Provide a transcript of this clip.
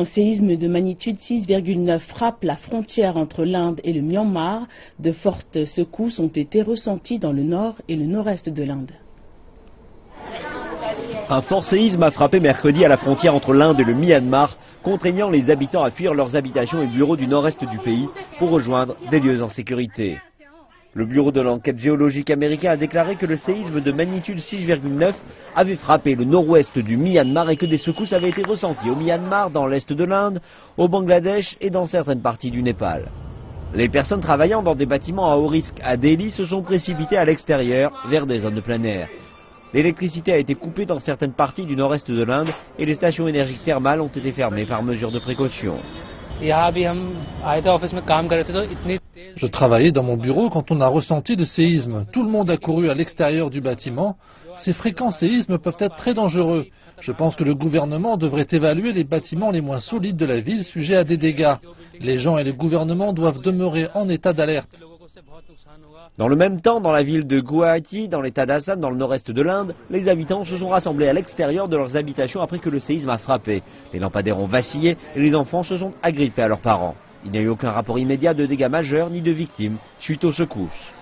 Un séisme de magnitude 6,9 frappe la frontière entre l'Inde et le Myanmar. De fortes secousses ont été ressenties dans le nord et le nord-est de l'Inde. Un fort séisme a frappé mercredi à la frontière entre l'Inde et le Myanmar, contraignant les habitants à fuir leurs habitations et bureaux du nord-est du pays pour rejoindre des lieux en sécurité. Le bureau de l'enquête géologique américain a déclaré que le séisme de magnitude 6,9 avait frappé le nord-ouest du Myanmar et que des secousses avaient été ressenties au Myanmar, dans l'est de l'Inde, au Bangladesh et dans certaines parties du Népal. Les personnes travaillant dans des bâtiments à haut risque à Delhi se sont précipitées à l'extérieur vers des zones de plein air. L'électricité a été coupée dans certaines parties du nord-est de l'Inde et les stations énergiques thermales ont été fermées par mesure de précaution. Je travaillais dans mon bureau quand on a ressenti le séisme. Tout le monde a couru à l'extérieur du bâtiment. Ces fréquents séismes peuvent être très dangereux. Je pense que le gouvernement devrait évaluer les bâtiments les moins solides de la ville sujets à des dégâts. Les gens et le gouvernement doivent demeurer en état d'alerte. Dans le même temps, dans la ville de Guwahati, dans l'état d'Assam, dans le nord-est de l'Inde, les habitants se sont rassemblés à l'extérieur de leurs habitations après que le séisme a frappé. Les lampadaires ont vacillé et les enfants se sont agrippés à leurs parents. Il n'y a eu aucun rapport immédiat de dégâts majeurs ni de victimes suite aux secousses.